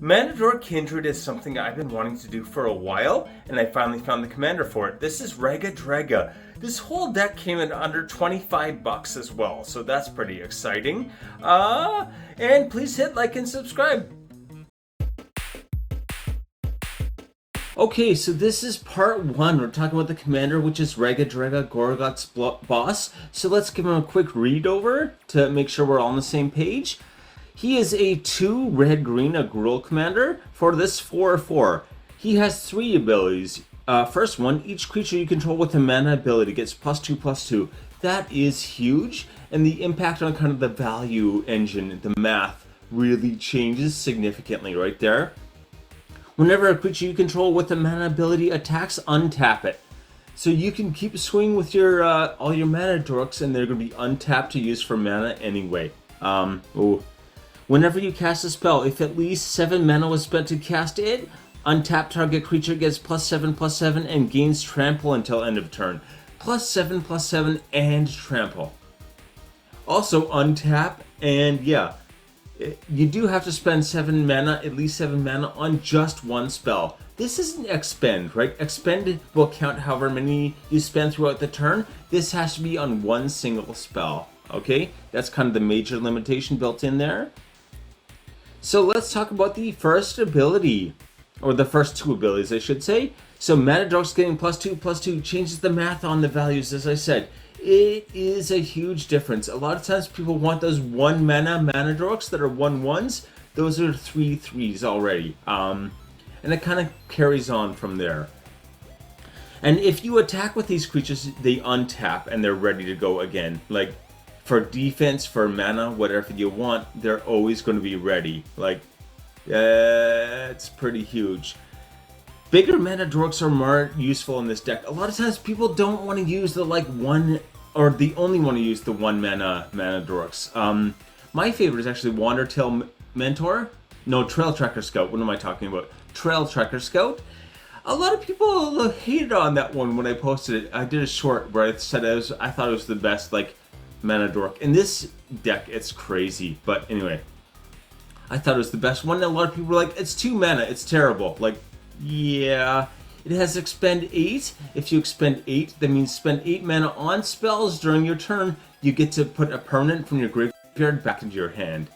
Mana Dork Kindred is something I've been wanting to do for a while, and I finally found the commander for it. This is Raggadragga. This whole deck came in under 25 bucks as well, so that's pretty exciting. And please hit like and subscribe. Okay, so this is part one. We're talking about the commander, which is Raggadragga, Goreguts Boss. So let's give him a quick read over to make sure we're all on the same page. He is a 2 red-green Agrul commander for this 4/4. He has 3 abilities. First one, each creature you control with a mana ability gets +2/+2. That is huge, and the impact on kind of the value engine, the math, really changes significantly right there. Whenever a creature you control with a mana ability attacks, untap it. So you can keep swinging with your all your Mana Dorks, and they're going to be untapped to use for mana anyway. Whenever you cast a spell, if at least 7 mana was spent to cast it, untap target creature gets +7/+7 and gains trample until end of turn. +7/+7 and trample. Also untap, and yeah, you do have to spend 7 mana, at least 7 mana on just one spell. This isn't expend, right? Expend will count however many you spend throughout the turn. This has to be on one single spell, okay? That's kind of the major limitation built in there. So let's talk about the first ability, or the first 2 abilities, I should say. So Mana Dork's getting +2/+2 changes the math on the values, as I said. It is a huge difference. A lot of times people want those 1 mana Mana Dorks that are 1/1s. Those are 3/3s already. And it kind of carries on from there. And if you attack with these creatures, they untap and they're ready to go again. Like, for defense, for mana, whatever you want, they're always going to be ready. Like, it's pretty huge. Bigger Mana Dorks are more useful in this deck. A lot of times people don't want to use the one, or they only want to use the 1 mana Mana Dorks. My favorite is actually Wandertail Mentor. No, Trail Tracker Scout. What am I talking about? Trail Tracker Scout. A lot of people hated on that one when I posted it. I did a short where I said I thought it was the best Mana Dork. In this deck, it's crazy. But anyway, I thought it was the best one. And a lot of people were like, it's 2 mana, it's terrible. Like, yeah. It has expend 8. If you expend 8, that means spend 8 mana on spells during your turn. You get to put a permanent from your graveyard back into your hand.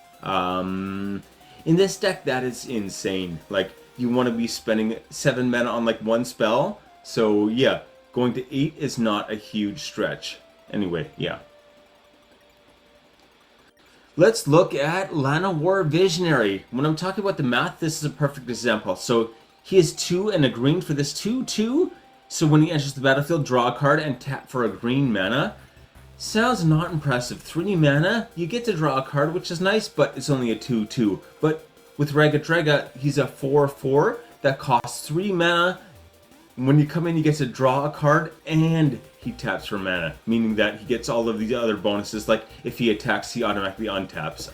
In this deck, that is insane. Like, you want to be spending 7 mana on 1 spell. So yeah, going to 8 is not a huge stretch. Anyway, yeah. Let's look at Llanowar Visionary. When I'm talking about the math, this is a perfect example. So he is 2 and a green for this 2/2. So when he enters the battlefield, draw a card and tap for a green mana. Sounds not impressive. 3 mana, you get to draw a card, which is nice, but it's only a 2/2. But with Raggadragga, he's a 4/4 that costs 3 mana. When you come in, you get to draw a card and he taps for mana, meaning that he gets all of these other bonuses. Like if he attacks, he automatically untaps.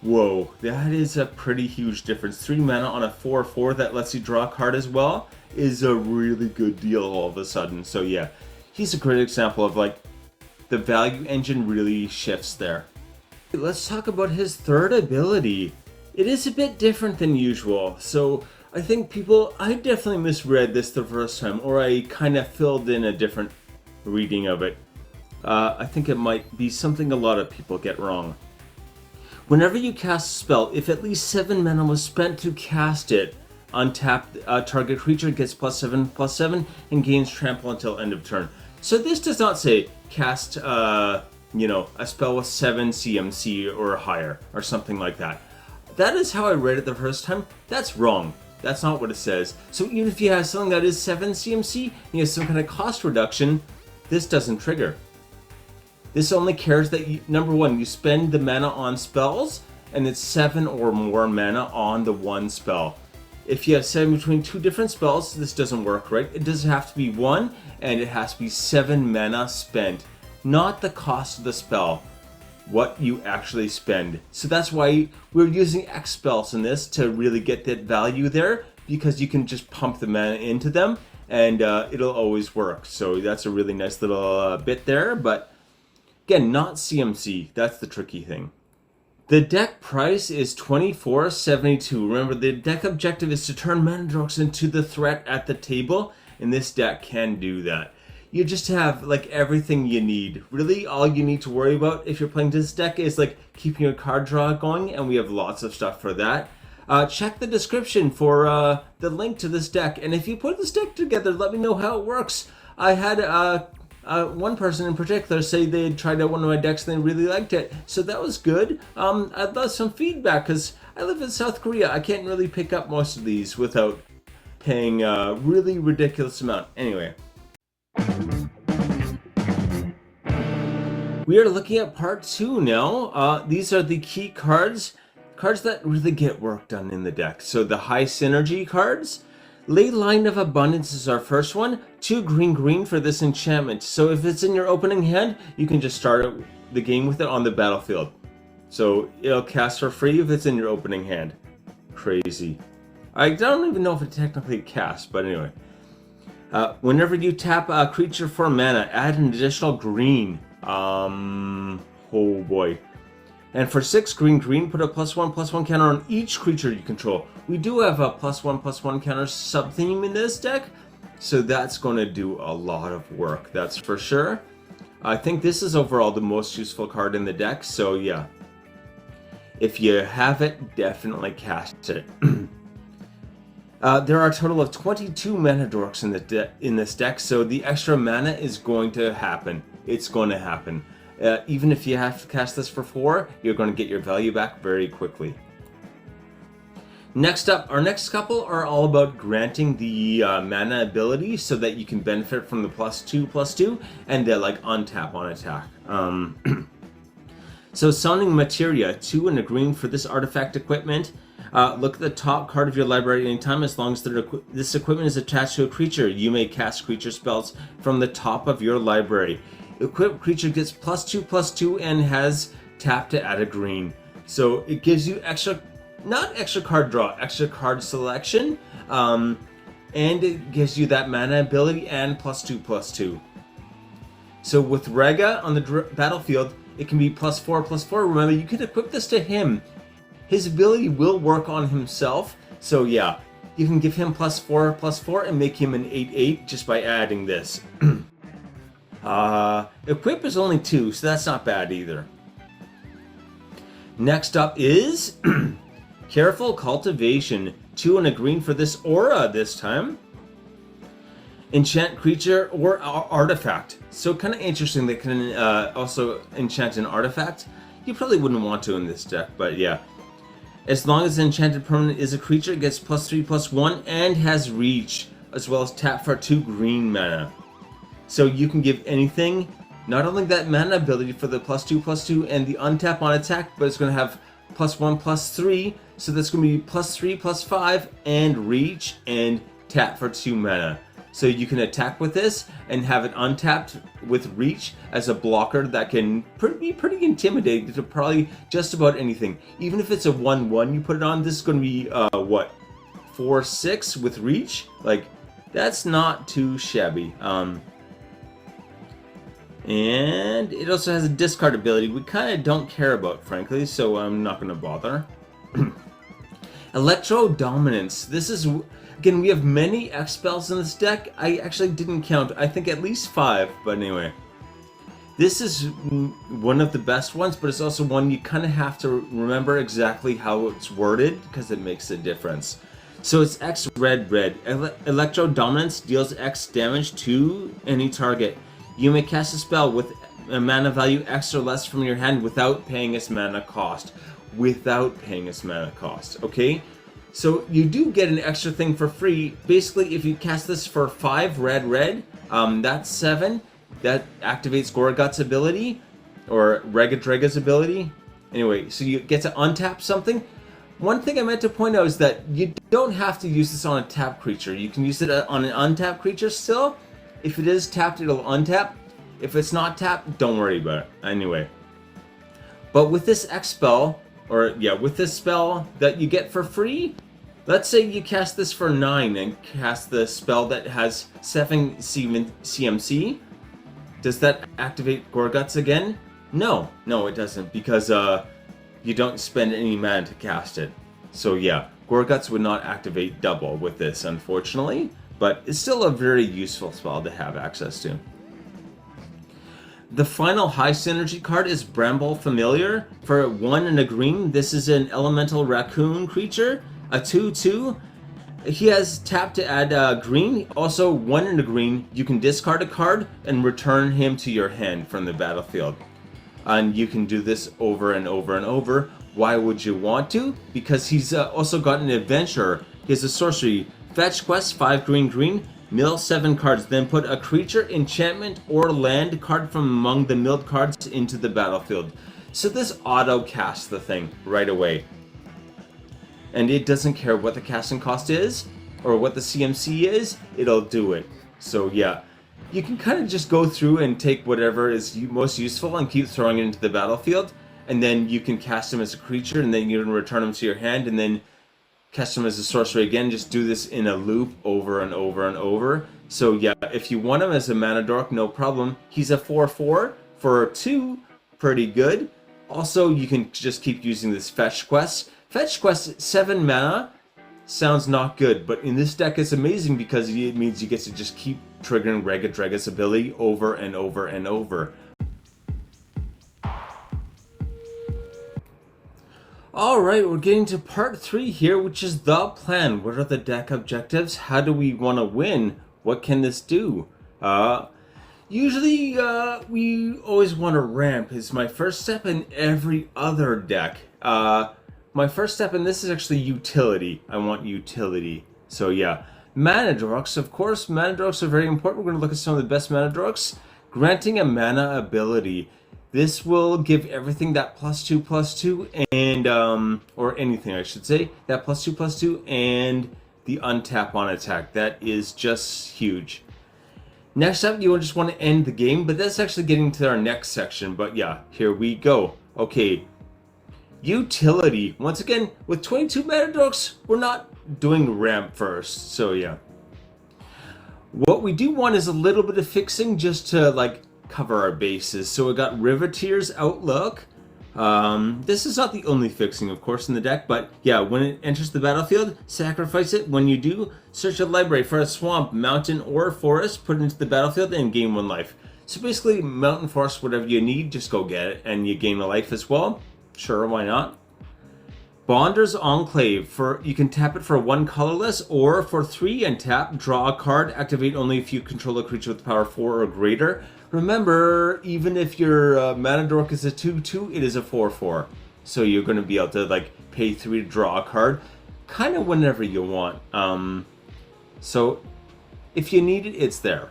Whoa, that is a pretty huge difference. 3 mana on a 4/4 that lets you draw a card as well is a really good deal all of a sudden. So yeah, he's a great example of the value engine really shifts there. Let's talk about his third ability. It is a bit different than usual. So I think I definitely misread this the first time, or I kind of filled in a different reading of it. I think it might be something a lot of people get wrong. Whenever you cast a spell, if at least 7 mana was spent to cast it, untap target creature gets +7/+7 and gains trample until end of turn. So this does not say cast, a spell with 7 CMC or higher, or something like that. That is how I read it the first time. That's wrong. That's not what it says. So even if you have something that is 7 CMC, and you have some kind of cost reduction, this doesn't trigger. This only cares that, number 1, you spend the mana on spells, and it's 7 or more mana on the 1 spell. If you have 7 between 2 different spells, this doesn't work, right? It doesn't have to be 1, and it has to be 7 mana spent. Not the cost of the spell, what you actually spend. So that's why we're using X spells in this to really get that value there, because you can just pump the mana into them, and it'll always work. So that's a really nice little bit there, but again, not CMC. That's the tricky thing. The deck price is $24.72. Remember, the deck objective is to turn Mana Dorks into the threat at the table, and this deck can do that. You just have like everything you need. Really, all you need to worry about if you're playing this deck is like keeping your card draw going, and we have lots of stuff for that. Check the description for the link to this deck, and if you put this deck together, let me know how it works. I had one person in particular say they had tried out one of my decks and they really liked it, so that was good. I'd love some feedback because I live in South Korea. I can't really pick up most of these without paying a really ridiculous amount. Anyway, we are looking at part 2 now. These are the key cards that really get work done in the deck. So the high synergy cards. Ley Line of Abundance is our first one. 2 green for this enchantment. So if it's in your opening hand, you can just start the game with it on the battlefield. So it'll cast for free if it's in your opening hand. Crazy. I don't even know if it technically casts, but anyway. Whenever you tap a creature for mana, add an additional green. Oh boy. And for 6 green, put a +1/+1 counter on each creature you control. We do have a +1/+1 counter sub-theme in this deck, so that's going to do a lot of work, that's for sure. I think this is overall the most useful card in the deck, so yeah. If you have it, definitely cast it. There are a total of 22 Mana Dorks in this deck, so the extra mana is going to happen. It's going to happen. Even if you have to cast this for 4, you're going to get your value back very quickly. Next up, our next couple are all about granting the mana ability so that you can benefit from the +2/+2 and the like untap on attack. So Summoning Materia, 2 and a green for this artifact equipment. Look at the top card of your library at any time. As long as this equipment is attached to a creature, you may cast creature spells from the top of your library. Equipped creature gets +2/+2 and has tap to add a green. So it gives you not extra card draw, extra card selection, and it gives you that mana ability and +2/+2. So with Ragga on the battlefield, it can be +4/+4. Remember, you can equip this to him. His ability will work on himself. So yeah, you can give him +4/+4 and make him an 8/8 just by adding this. Equip is only 2, so that's not bad either. Next up is Careful Cultivation, 2 and a green for this aura this time. Enchant creature or artifact. So kind of interesting, they can also enchant an artifact. You probably wouldn't want to in this deck, but yeah. As long as the enchanted permanent is a creature, it gets +3/+1 and has reach, as well as tap for 2 green mana. So you can give anything, not only that mana ability for the +2/+2 and the untap on attack, but it's going to have +1/+3, so that's going to be +3/+5 and reach and tap for 2 mana. So you can attack with this and have it untapped with reach as a blocker that can be pretty intimidating to probably just about anything. Even if it's a 1/1 you put it on, this is going to be, what, 4/6 with reach? Like, that's not too shabby. And it also has a discard ability we kind of don't care about, frankly, so I'm not going to bother. Electro Dominance. This is, again, we have many X spells in this deck. I actually didn't count. I think at least 5, but anyway. This is one of the best ones, but it's also one you kind of have to remember exactly how it's worded because it makes a difference. So it's X red. Electro Dominance deals X damage to any target. You may cast a spell with a mana value X or less from your hand without paying its mana cost. Okay? So you do get an extra thing for free. Basically, if you cast this for 5 red, that's 7. That activates Goreguts' ability, or Raggadragga's ability. Anyway, so you get to untap something. One thing I meant to point out is that you don't have to use this on a tapped creature. You can use it on an untapped creature still. If it is tapped, it'll untap. If it's not tapped, don't worry about it. Anyway. But with this X spell, with this spell that you get for free, let's say you cast this for 9 and cast the spell that has 7 CMC. Does that activate Goreguts again? No, it doesn't, because you don't spend any mana to cast it. So yeah, Goreguts would not activate double with this, unfortunately, but it's still a very useful spell to have access to. The final high synergy card is Bramble Familiar. For 1 and a green, this is an elemental raccoon creature, a 2/2. He has tap to add green. Also, 1 and a green, you can discard a card and return him to your hand from the battlefield. And you can do this over and over and over. Why would you want to? Because he's also got an adventure. He has a sorcery. Fetch quest, 5 green, mill 7 cards. Then put a creature, enchantment, or land card from among the milled cards into the battlefield. So this auto casts the thing right away. And it doesn't care what the casting cost is or what the CMC is, it'll do it. So yeah, you can kind of just go through and take whatever is most useful and keep throwing it into the battlefield, and then you can cast him as a creature, and then you can return him to your hand, and then cast him as a sorcery again. Just do this in a loop over and over and over. So yeah, if you want him as a Mana Dork, no problem. He's a 4/4 for 2, pretty good. Also, you can just keep using this fetch quest. Fetch quest 7 mana sounds not good, but in this deck it's amazing because it means you get to just keep triggering Raggadragga's ability over and over and over. Alright, we're getting to part 3 here, which is the plan. What are the deck objectives? How do we want to win? What can this do? Usually, we always want to ramp. Is my first step in every other deck. My first step in this is actually utility. I want utility. So yeah. Mana Dorks, of course. Mana Dorks are very important. We're going to look at some of the best Mana Dorks. Granting a mana ability. This will give everything that +2/+2 and, or anything I should say, that +2/+2 and the untap on attack. That is just huge. Next up, you just want to end the game, but that's actually getting to our next section. But yeah, here we go. Okay. Utility. Once again, with 22 Mana Dorks, we're not doing ramp first. So yeah. What we do want is a little bit of fixing just to like cover our bases. So we got Riveteer's Outlook. This is not the only fixing, of course, in the deck, but yeah, when it enters the battlefield, sacrifice it. When you do, search a library for a swamp, mountain, or forest, put it into the battlefield, and gain 1 life. So basically, mountain, forest, whatever you need, just go get it, and you gain a life as well. Sure, why not? Bonder's Enclave. You can tap it for 1 colorless, or for 3 and tap, draw a card, activate only if you control a creature with power 4 or greater. Remember, even if your Mana Dork is a 2/2, it is a 4/4. So you're going to be able to like pay 3 to draw a card, kind of whenever you want. So if you need it, it's there.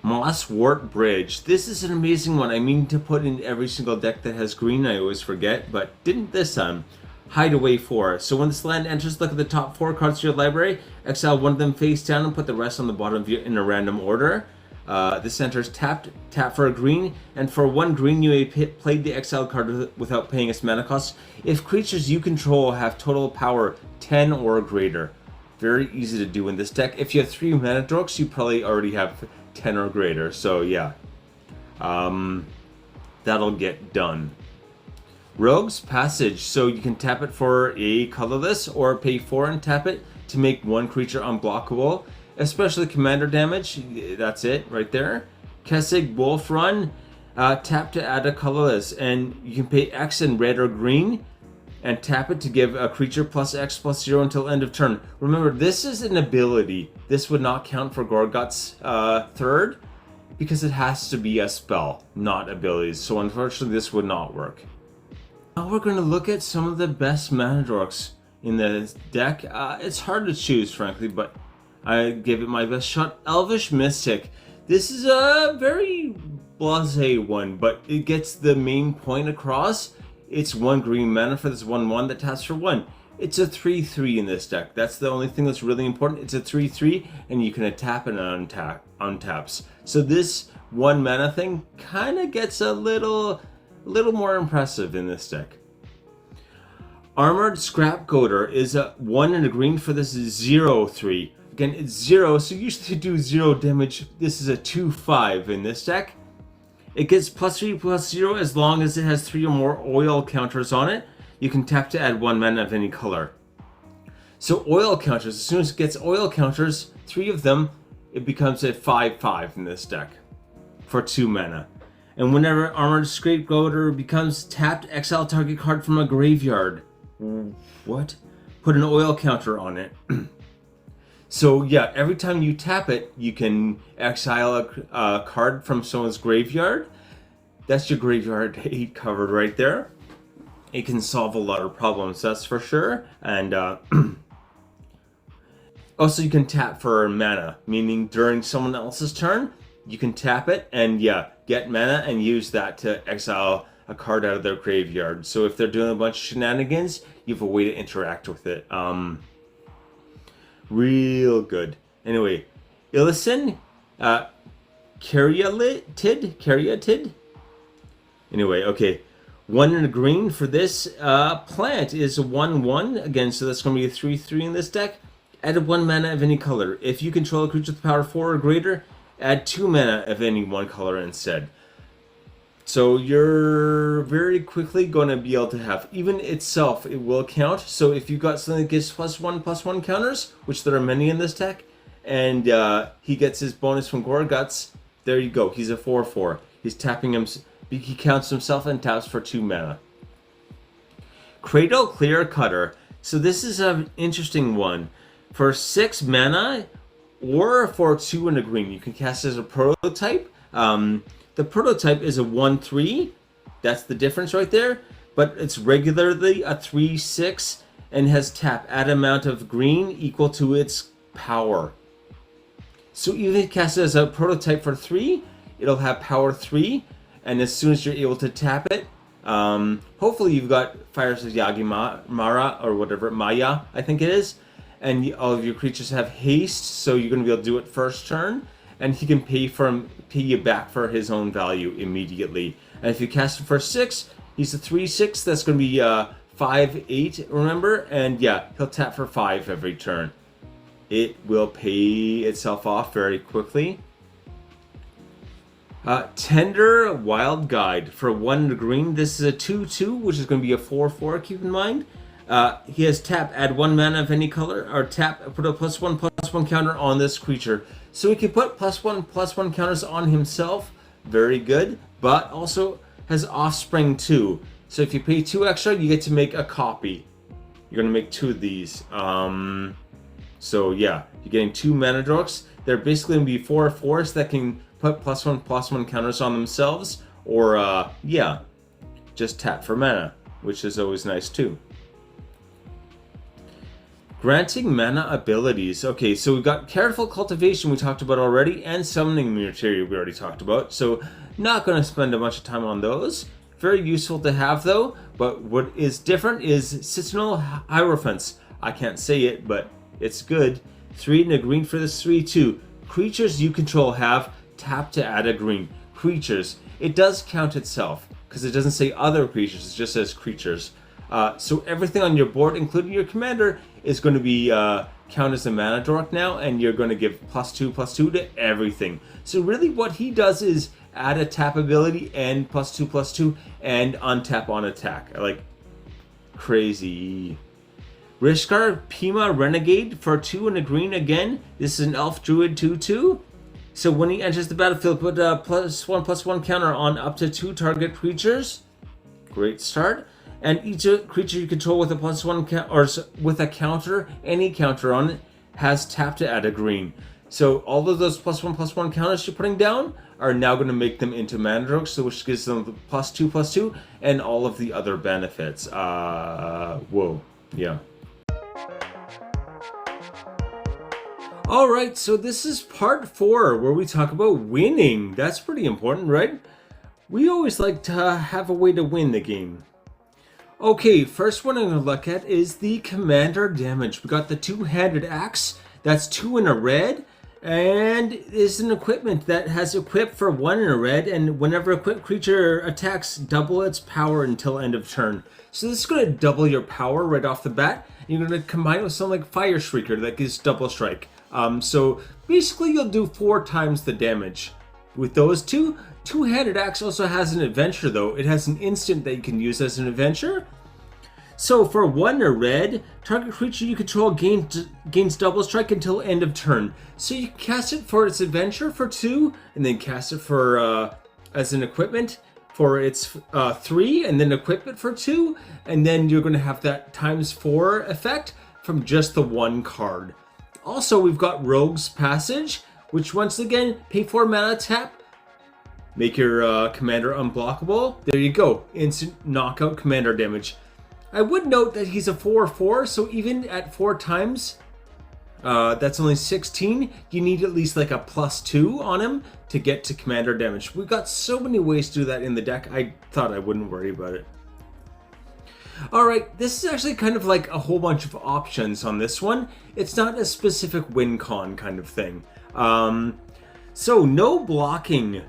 Mosswort Bridge. This is an amazing one. I mean to put in every single deck that has green. I always forget, but didn't this time. Hideaway 4. So when this land enters, look at the top 4 cards of your library, exile 1 of them face down, and put the rest on the bottom of your in a random order. This enters tapped, tap for a green, and for 1 green you may play the exiled card without paying its mana cost if creatures you control have total power 10 or greater. Very easy to do in this deck. If you have 3 Mana Dorks, you probably already have 10 or greater, so yeah. That'll get done. Rogue's Passage. So you can tap it for a colorless or pay 4 and tap it to make 1 creature unblockable. Especially commander damage, that's it right there. Kessig Wolf Run, tap to add a colorless, and you can pay X in red or green, and tap it to give a creature +X/+0 until end of turn. Remember, this is an ability. This would not count for Goreguts 3rd, because it has to be a spell, not abilities. So unfortunately, this would not work. Now we're going to look at some of the best Mana Dorks in the deck. It's hard to choose, frankly, but I gave it my best shot. Elvish Mystic. This is a very blasé one, but it gets the main point across. It's 1 green mana for this 1/1 that taps for 1. It's a 3/3 in this deck. That's the only thing that's really important. It's a 3/3, and you can tap and untaps. So this 1 mana thing kind of gets a little more impressive in this deck. Armored Scrapgoater is a 1 and a green for this 0/3. Again, it's 0, so usually you do 0 damage. This is a 2/5 in this deck. It gets +3/+0 as long as it has 3 or more oil counters on it. You can tap to add 1 mana of any color. So oil counters, as soon as it gets oil counters, 3 of them, it becomes a 5/5 in this deck for 2 mana. And whenever Armored Scapegoater becomes tapped, exile target card from a graveyard. What? Put an oil counter on it. So yeah, every time you tap it, you can exile a card from someone's graveyard. That's your graveyard 8 covered right there. It can solve a lot of problems, that's for sure. And also you can tap for mana, meaning during someone else's turn, you can tap it and yeah, get mana and use that to exile a card out of their graveyard. So if they're doing a bunch of shenanigans, you have a way to interact with it. Real good. Anyway, Illison, Caryatid. Anyway, okay. 1 and a green for this plant is a 1/1 again, so that's going to be a 3/3 in this deck. Add 1 mana of any color. If you control a creature with power 4 or greater, add 2 mana of any 1 color instead. So you're very quickly going to be able to have, even itself, it will count. So if you've got something that gives +1/+1 counters, which there are many in this deck, and he gets his bonus from Goreguts, there you go. He's a 4/4. He's tapping him. He counts himself and taps for 2 mana. Cradle Clear Cutter. So this is an interesting one. For 6 mana, or for 2 and a green, you can cast as a prototype. The prototype is a 1/3. That's the difference right there. But it's regularly a 3/6 and has tap at amount of green equal to its power. So even if you cast it as a prototype for 3, it'll have power 3. And as soon as you're able to tap it, hopefully you've got Fires of Mara or whatever, Maya, I think it is. And all of your creatures have haste, so you're going to be able to do it first turn. And he can pay you back for his own value immediately. And if you cast him for 6, he's a 3/6. That's going to be 5/8, remember? And yeah, he'll tap for 5 every turn. It will pay itself off very quickly. Tender Wild Guide for 1 green. This is a 2/2, which is going to be a 4/4, keep in mind. He has tap, add 1 mana of any color, or tap, put a +1/+1 counter on this creature. So he can put +1/+1 counters on himself, very good, but also has offspring too. So if you pay 2 extra, you get to make a copy. You're going to make 2 of these. So yeah, you're getting 2 Mana Dorks. They're basically going to be 4/4s that can put +1/+1 counters on themselves, or yeah, just tap for mana, which is always nice too. Granting mana abilities. Okay, so we've got Careful Cultivation we talked about already, and Summoning Materia we already talked about, so not going to spend a bunch of time on those. Very useful to have though, but what is different is Citadel Hierophants. I can't say it, but it's good. 3 and a green for this 3/2. Creatures you control have tap to add a green. Creatures. It does count itself, because it doesn't say other creatures, it just says creatures. So everything on your board, including your commander, is going to be count as a Mana Dork now, and you're going to give +2/+2 to everything. So really what he does is add a tap ability and +2/+2 and untap on attack. Like, crazy. Rishkar Pima Renegade for 2 and a green again. This is an Elf Druid 2/2. So when he enters the battlefield, put a +1/+1 counter on up to 2 target creatures. Great start. And each creature you control with a +1 or with a counter, any counter on it, has tap to add a green. So all of those +1/+1 counters you're putting down are now going to make them into Mana Dorks, so which gives them the +2/+2 and all of the other benefits. Whoa, yeah. Alright, so this is part 4 where we talk about winning. That's pretty important, right? We always like to have a way to win the game. Okay, first one I'm going to look at is the commander damage. We got the 2-handed axe, that's 2 in a red, and is an equipment that has equip for 1 in a red, and whenever equipped creature attacks, double its power until end of turn. So this is going to double your power right off the bat. You're going to combine it with something like Fire Shrieker that gives double strike. So basically you'll do 4 times the damage. with those two. Two-handed axe also has an adventure though. It has an instant that you can use as an adventure. So for 1 red, target creature you control gains double strike until end of turn. So you can cast it for its adventure for 2, and then cast it for as an equipment for its 3, and then equip it for 2, and then you're going to have that ×4 effect from just the 1 card. Also, we've got Rogue's Passage, which once again, pay 4 mana, tap, make your commander unblockable. There you go, instant knockout commander damage. I would note that he's a 4/4, so even at 4 times, that's only 16. You need at least like a +2 on him to get to commander damage. We've got so many ways to do that in the deck, I thought I wouldn't worry about it. Alright, this is actually kind of like a whole bunch of options on this one. It's not a specific win con kind of thing. So no blocking.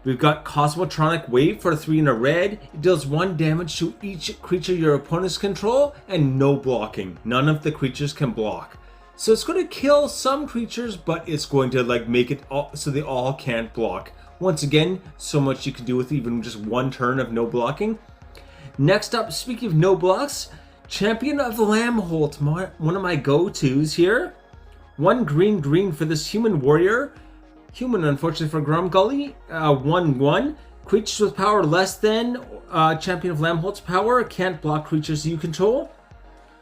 We've got Cosmotronic Wave for 3 red. It deals 1 damage to each creature your opponents control, and no blocking. None of the creatures can block. So it's going to kill some creatures, but it's going to like make it all, so they all can't block. Once again, so much you can do with even just 1 turn of no blocking. Next up, speaking of no blocks, Champion of Lambholt, one of my go-tos here. 1 green for this human warrior. Human, unfortunately for Grumgully. 1/1. Creatures with power less than Champion of Lambholt's power can't block creatures you control.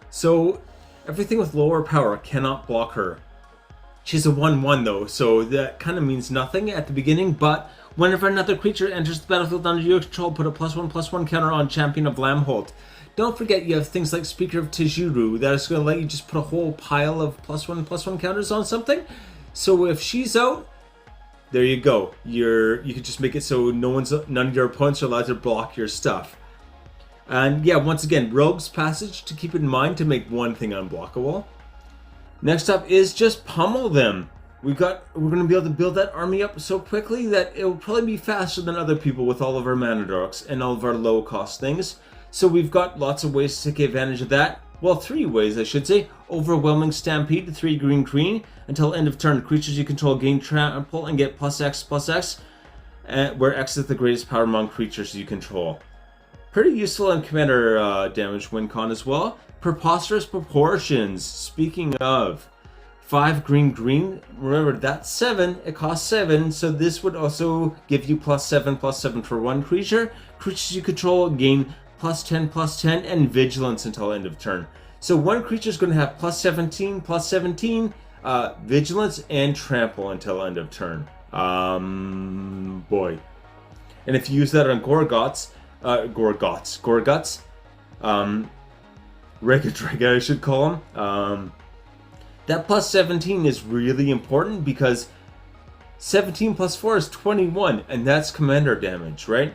So everything with lower power cannot block her. She's a 1/1 though, so that kind of means nothing at the beginning, but whenever another creature enters the battlefield under your control, put a +1/+1 counter on Champion of Lambholt. Don't forget you have things like Speaker of Tejuru that is going to let you just put a whole pile of +1/+1 counters on something. So if she's out, there you go. You can just make it so none of your opponents are allowed to block your stuff. And yeah, once again, Rogue's Passage to keep in mind to make 1 thing unblockable. Next up is just pummel them. We're going to be able to build that army up so quickly that it will probably be faster than other people with all of our Mana Dorks and all of our low cost things. So we've got lots of ways to take advantage of that. Well, 3 ways I should say. Overwhelming Stampede, 3 green. Until end of turn, creatures you control gain trample and get +X/+X, where X is the greatest power among creatures you control. Pretty useful in commander damage win con as well. Preposterous Proportions, speaking of. 5 green. Remember, that's 7. It costs 7, so this would also give you +7/+7 for 1 creature. Creatures you control gain +10/+10 and vigilance until end of turn. So 1 creature is going to have +17/+17, vigilance and trample until end of turn. Boy. And if you use that on Goreguts, Raggadragga I should call him. That +17 is really important because 17 + 4 is 21, and that's commander damage, right?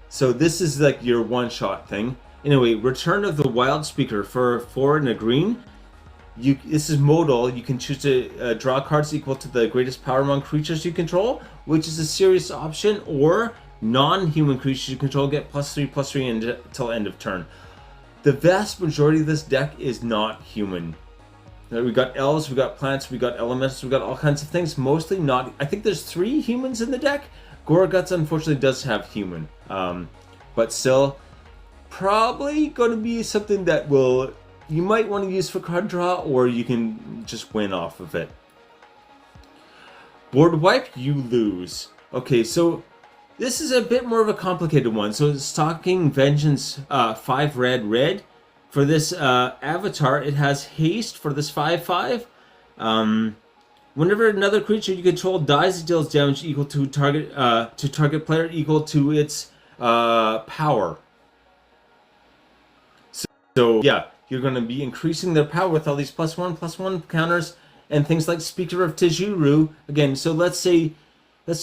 So this is like your one-shot thing. Anyway, Return of the Wild Speaker for 4 green. This is modal. You can choose to draw cards equal to the greatest power among creatures you control, which is a serious option, or non-human creatures you control get +3/+3 until end of turn. The vast majority of this deck is not human. We got elves, we got plants, we got elementals, we got all kinds of things. Mostly not. I think there's 3 humans in the deck. Goreguts unfortunately does have human, but still, probably going to be something that you might want to use for card draw, or you can just win off of it. Board wipe, you lose. Okay, so this is a bit more of a complicated one. So Stalking Vengeance, 5 red. For this avatar, it has haste for this 5/5. Whenever another creature you control dies, it deals damage equal to target player equal to its power. So yeah, you're going to be increasing their power with all these +1/+1 counters and things like Speaker of Tejuru. Again, so let's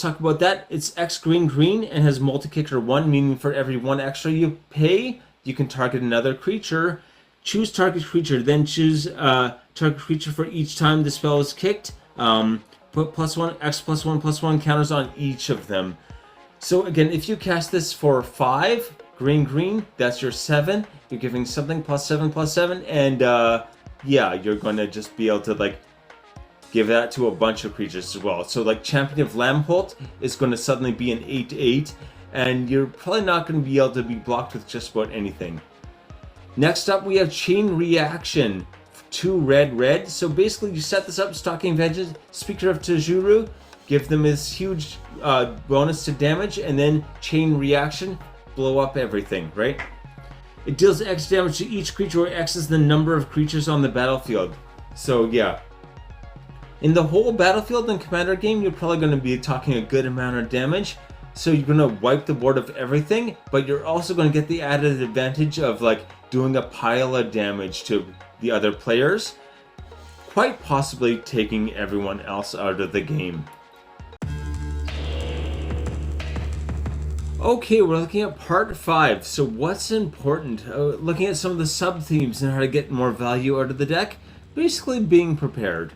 talk about that. It's X green and has multi-kicker 1, meaning for every 1 extra you pay, you can target another creature. Choose target creature, then choose target creature for each time the spell is kicked. Put +1 X +1/+1 counters on each of them. So again, if you cast this for 5 green, that's your 7. You're giving something +7/+7, and yeah, you're going to just be able to like give that to a bunch of creatures as well. So like Champion of Lamholt is going to suddenly be an 8/8, and you're probably not going to be able to be blocked with just about anything. Next up, we have Chain Reaction, 2 red. So basically, you set this up, Stalking Vengeance, Speaker of Tajuru, give them this huge bonus to damage, and then Chain Reaction, blow up everything, right? It deals X damage to each creature where X is the number of creatures on the battlefield. So yeah. In the whole Battlefield and Commander game, you're probably going to be talking a good amount of damage. So you're going to wipe the board of everything, but you're also going to get the added advantage of like doing a pile of damage to the other players, quite possibly taking everyone else out of the game. Okay, we're looking at part 5. So what's important? Looking at some of the sub-themes and how to get more value out of the deck. Basically being prepared.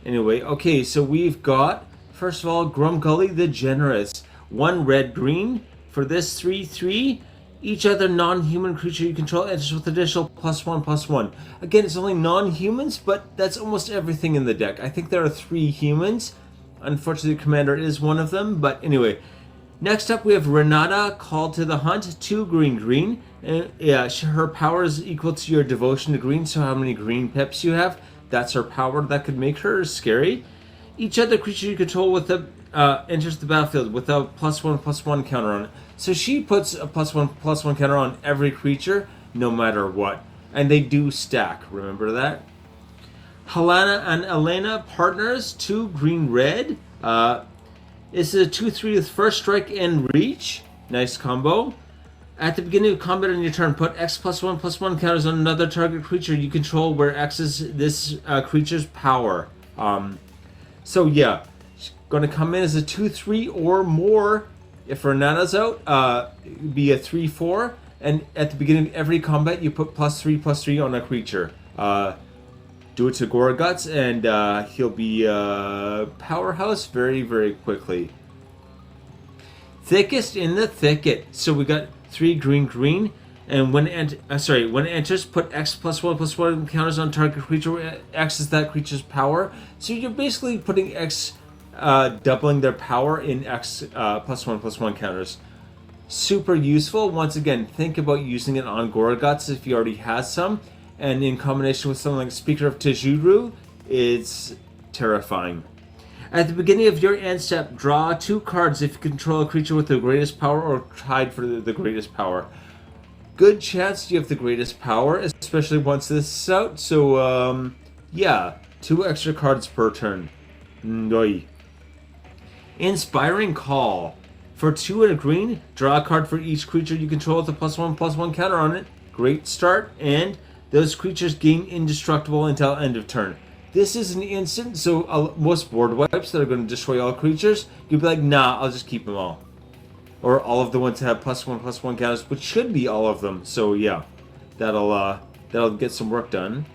Anyway, okay, so we've got, first of all, Grumgully the Generous. 1 red-green. For this 3/3, each other non-human creature you control enters with additional +1/+1. Again, it's only non-humans, but that's almost everything in the deck. I think there are 3 humans. Unfortunately, the commander is one of them, but anyway. Next up, we have Renata, Call to the Hunt, 2 green. Yeah, her power is equal to your devotion to green, so how many green pips you have, that's her power. That could make her scary. Each other creature you control with the enters the battlefield with a +1/+1 counter on it. So she puts a +1/+1 counter on every creature, no matter what. And they do stack, remember that? Helena and Elena, partners, 2 green-red. This is a 2/3 with first strike and reach. Nice combo. At the beginning of combat on your turn, put X +1/+1 counters on another target creature you control where X is this creature's power. So yeah, she's going to come in as a 2/3 or more. If Renata's out, be a 3/4. And at the beginning of every combat, you put +3/+3 on a creature. Do it to Goreguts, and he'll be powerhouse very, very quickly. Thickest in the Thicket. So we got 3 green, and when it enters, put X +1/+1 counters on target creature where X is that creature's power. So you're basically putting X, doubling their power in X +1/+1 counters. Super useful. Once again, think about using it on Goreguts if you already has some. And in combination with something like Speaker of Tajuru, it's terrifying. At the beginning of your end step, draw 2 cards if you control a creature with the greatest power or tied for the greatest power. Good chance you have the greatest power, especially once this is out. So, yeah, 2 extra cards per turn. Noi. Inspiring Call. For 2 and a green, draw a card for each creature you control with a +1/+1 counter on it. Great start, and those creatures gain indestructible until end of turn. This is an instant, so most board wipes that are going to destroy all creatures, you'd be like, nah, I'll just keep them all. Or all of the ones that have +1/+1 counters, which should be all of them. So yeah, that'll get some work done.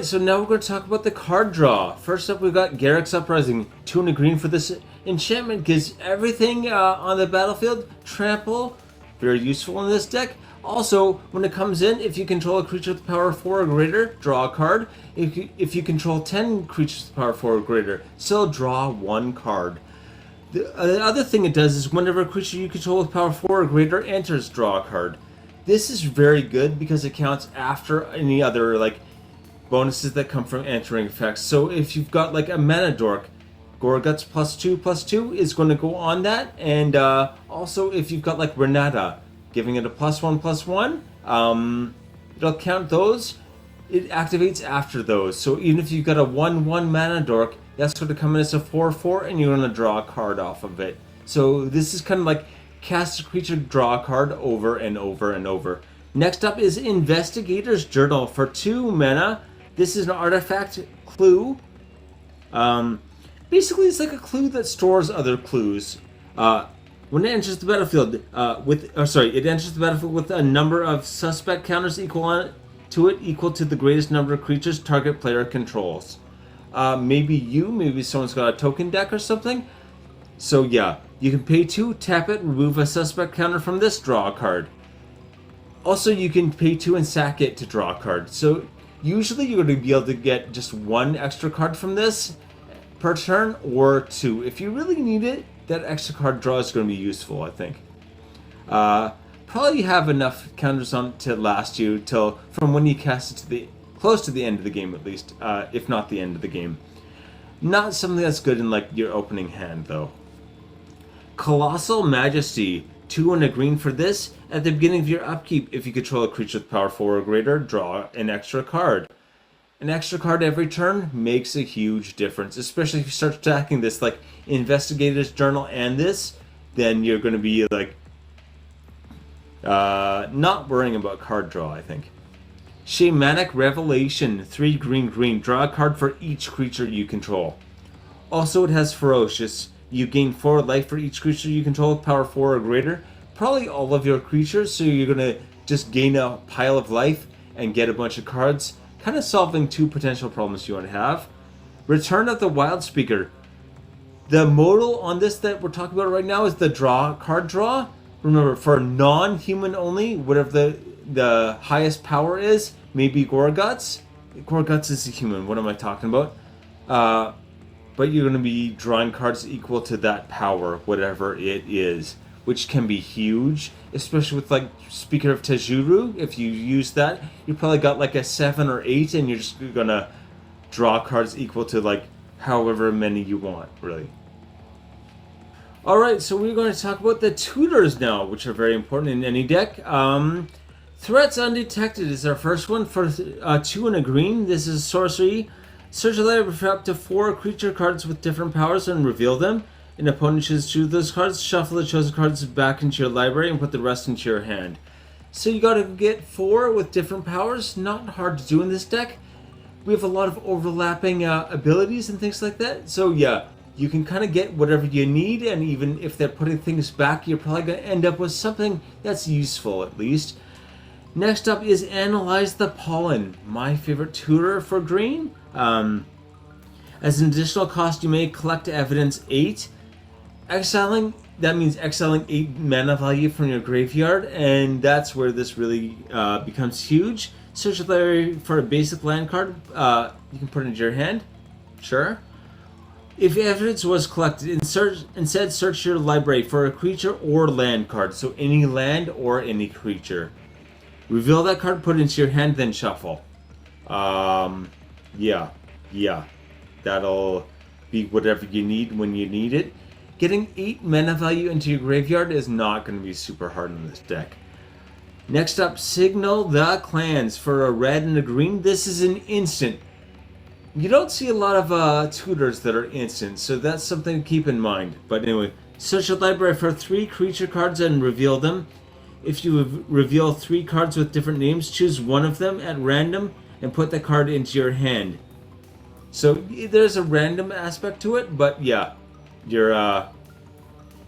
So now we're going to talk about the card draw. First up, we've got Goreguts Uprising. 2 and a green for this enchantment. Gives everything on the battlefield trample. Very useful in this deck. Also, when it comes in, if you control a creature with power 4 or greater, draw a card. If you control 10 creatures with power 4 or greater, still draw 1 card. The other thing it does is whenever a creature you control with power 4 or greater enters, draw a card. This is very good because it counts after any other like bonuses that come from entering effects. So if you've got like a Mana Dork, Goreguts +2/+2 is going to go on that. And also if you've got like Renata, giving it a +1/+1, it'll count those. It activates after those. So even if you've got a 1/1 Mana Dork, that's going to come in as a 4/4, and you're going to draw a card off of it. So this is kind of like cast a creature, draw a card over and over and over. Next up is Investigator's Journal. For 2 mana, this is an artifact clue. Basically, it's like a clue that stores other clues. When it enters the battlefield, it enters the battlefield with a number of suspect counters equal to the greatest number of creatures target player controls. Maybe someone's got a token deck or something. So yeah, you can pay 2, tap it, remove a suspect counter from this, draw a card. Also, you can pay 2 and sack it to draw a card. So usually you're going to be able to get just 1 extra card from this. per turn or 2. If you really need it, that extra card draw is going to be useful, I think. Probably have enough counters on it to last you till from when you cast it to the close to the end of the game, at least, if not the end of the game. Not something that's good in like your opening hand though. Colossal Majesty, 2 and a green for this. At the beginning of your upkeep, if you control a creature with power 4 or greater, draw an extra card. An extra card every turn makes a huge difference, especially if you start stacking this like Investigator's Journal and this, then you're going to be like not worrying about card draw, I think. Shamanic Revelation, 3 green. Draw a card for each creature you control. Also, it has Ferocious. You gain 4 life for each creature you control with power 4 or greater. Probably all of your creatures, so you're going to just gain a pile of life and get a bunch of cards. Kind of solving 2 potential problems you want to have. Return of the Wild Speaker. The modal on this that we're talking about right now is the card draw. Remember, for non-human only, whatever the highest power is, maybe Goreguts. Goreguts is a human, what am I talking about? But you're going to be drawing cards equal to that power, whatever it is, which can be huge, especially with like Speaker of Tejuru. If you use that, you probably got like a 7 or 8, and you're just going to draw cards equal to like however many you want, really. Alright, so we're going to talk about the tutors now, which are very important in any deck. Threats Undetected is our first one for 2 and a green. This is sorcery. Search a library for up to 4 creature cards with different powers and reveal them. An opponent chooses 2 of those cards, shuffle the chosen cards back into your library and put the rest into your hand. So you gotta get 4 with different powers. Not hard to do in this deck. We have a lot of overlapping abilities and things like that. So yeah, you can kind of get whatever you need, and even if they're putting things back, you're probably going to end up with something that's useful at least. Next up is Analyze the Pollen, my favorite tutor for green. As an additional cost, you may collect evidence 8. Exiling, that means exiling 8 mana value from your graveyard, and that's where this really becomes huge. Search the library for a basic land card. You can put it into your hand. Sure. If evidence was collected, instead search your library for a creature or land card. So any land or any creature. Reveal that card, put it into your hand, then shuffle. Yeah. That'll be whatever you need when you need it. Getting 8 mana value into your graveyard is not going to be super hard in this deck. Next up, Signal the Clans for a red and a green. This is an instant. You don't see a lot of tutors that are instant, so that's something to keep in mind. But anyway, search your library for 3 creature cards and reveal them. If you reveal 3 cards with different names, choose one of them at random and put the card into your hand. So there's a random aspect to it, but yeah, you're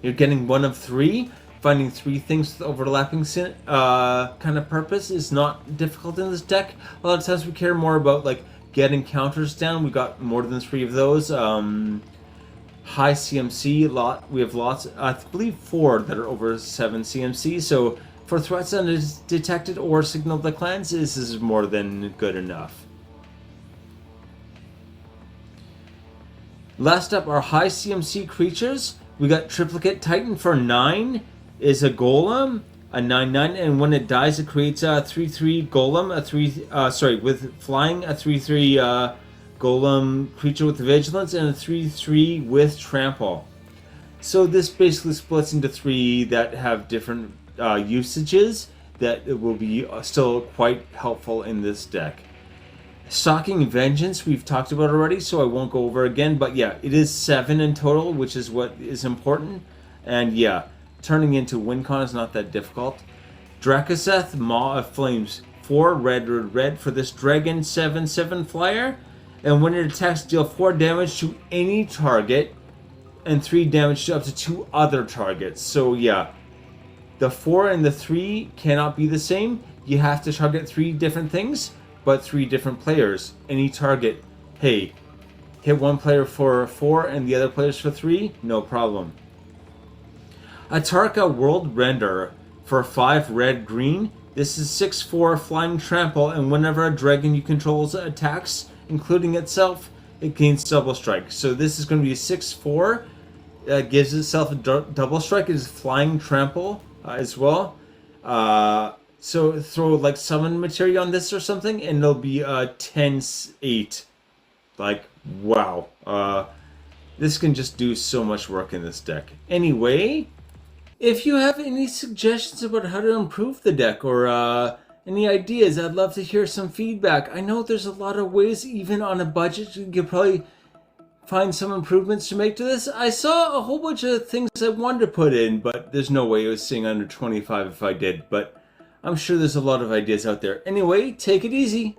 getting one of 3. Finding 3 things with overlapping kind of purpose is not difficult in this deck. A lot of times we care more about like getting counters down. We got more than 3 of those. High CMC, we have lots. I believe 4 that are over 7 CMC. So for threats undetected or Signal the Clans, this is more than good enough. Last up are high CMC creatures. We got Triplicate Titan for 9. Is a golem, a 9/9, and when it dies, it creates a 3/3 golem, with flying, a 3/3 golem creature with vigilance, and a 3/3 with trample. So this basically splits into 3 that have different usages that will be still quite helpful in this deck. Stalking Vengeance, we've talked about already, so I won't go over again, but yeah, it is 7 in total, which is what is important, and yeah, turning into WinCon is not that difficult. Drakaseth, Maw of Flames, 4 red for this dragon 7/7 flyer, and when it attacks, deal 4 damage to any target and 3 damage to up to 2 other targets. So yeah, the 4 and the 3 cannot be the same. You have to target 3 different things, but 3 different players. Any target, hey, hit one player for 4 and the other players for 3, no problem. Atarka World Render for 5 red-green. This is 6/4 flying trample, and whenever a dragon you control attacks, including itself, it gains double strike. So this is going to be 6-4. Gives itself a double strike. It is flying trample as well. So throw like summon materia on this or something, and it'll be 10-8. Like, wow. This can just do so much work in this deck. Anyway, if you have any suggestions about how to improve the deck or any ideas, I'd love to hear some feedback. I know there's a lot of ways, even on a budget, you could probably find some improvements to make to this. I saw a whole bunch of things I wanted to put in, but there's no way it was sitting under 25 if I did. But I'm sure there's a lot of ideas out there. Anyway, take it easy.